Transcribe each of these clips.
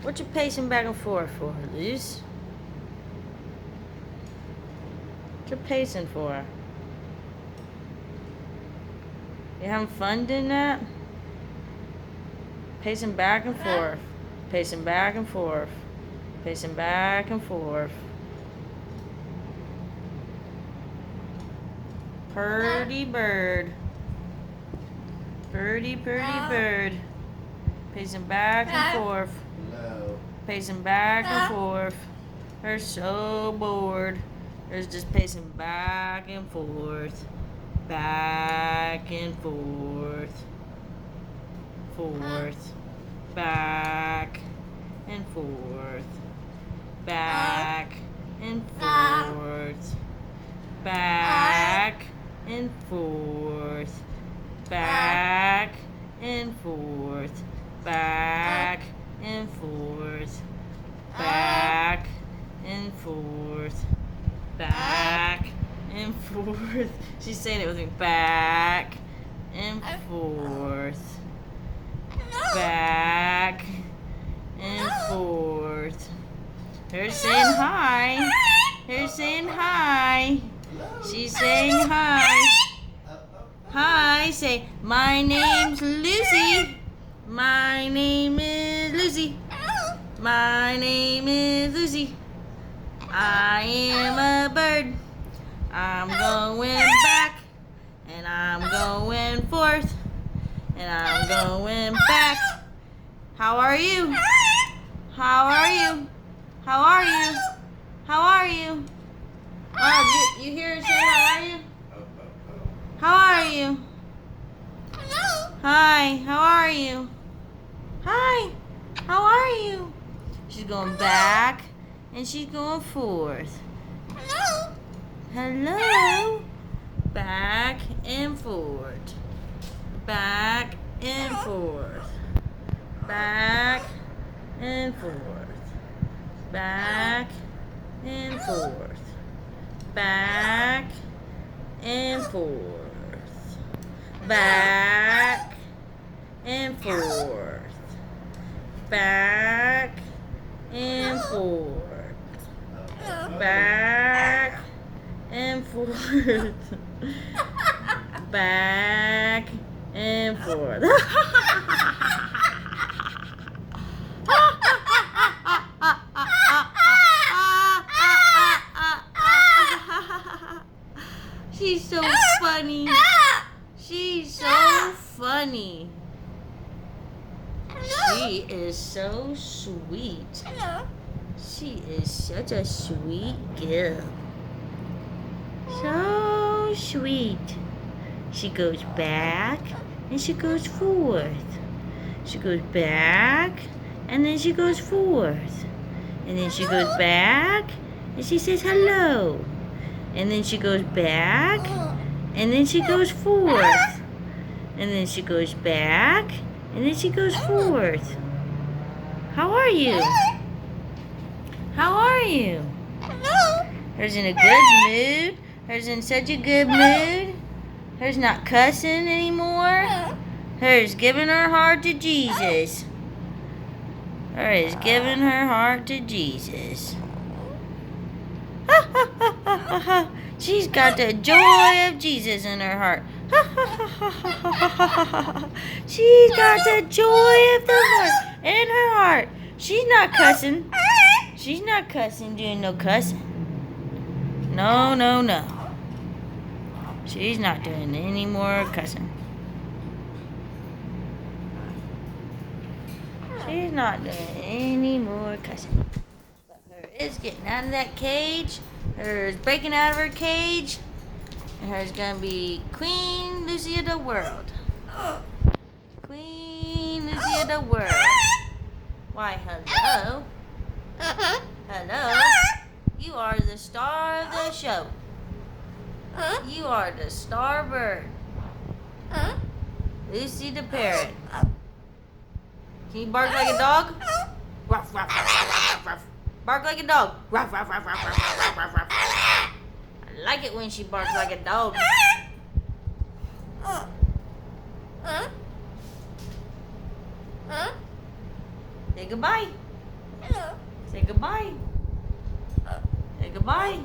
What you pacing back and forth for, Luz? What you pacing for? You having fun doing that? Pacing back and forth. Pacing back and forth. Pacing back and forth. Purdy bird. Purdy bird. Pacing back and forth. No. Pacing back and forth. They're so bored. They're just pacing back and forth. Back and forth. Forth. Back and forth. Back and forth. Back and forth. Back and forth. Back and forth. Back and forth. Back and forth. She's saying it with me. Back and forth. Back and forth. They're saying hi. They're saying hi. She's saying hi. Hi. Say, my name's Lucy. My name is Lucy. My name is Lucy. I am a bird. I'm going back. And I'm going forth. And I'm going back. How are you? How are you? How are you? How are you? Oh, you hear her say how are you? How are you? Hi, how are you? Hi, how are you? She's going back and she's going forth. Hello. Back and forth. Back and forth. Back and forth. Back and forth. Back and forth. Back and forth. Back and forth. Back and forth. Back and forth. She's so funny. She's so funny. She is so sweet. She is such a sweet girl. So sweet. She goes back and she goes forth. She goes back and then she goes forth. And then she goes back and she says hello. And then she goes back and then she goes forth. And then she goes back and then she goes forth. How are you? How are you? Her's in a good mood. Her's in such a good mood. Her's not cussing anymore. Her's giving her heart to Jesus. Her is giving her heart to Jesus. She's got the joy of Jesus in her heart. She's got the joy of the Lord in her heart. She's not cussing. She's not cussing, doing no cussing. No, no, no. She's not doing any more cussing. She's not doing any more cussing. But her is getting out of that cage. Her is breaking out of her cage. And her's gonna be Queen Lucy of the world. Queen Lucy of the world. Why, hello. Hello. You are the star of the show. You are the star bird. Lucy the parrot. Can you bark like a dog? Ruff, ruff, ruff, ruff, ruff, ruff. Bark like a dog. Ruff, ruff, ruff, ruff, ruff, ruff, ruff, ruff. I like it when she barks like a dog. Say goodbye. Say goodbye. Say goodbye.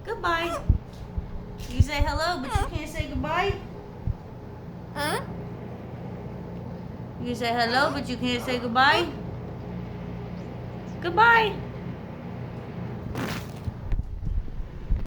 Goodbye. You say hello, but you can't say goodbye. You say hello, but you can't say goodbye. Goodbye.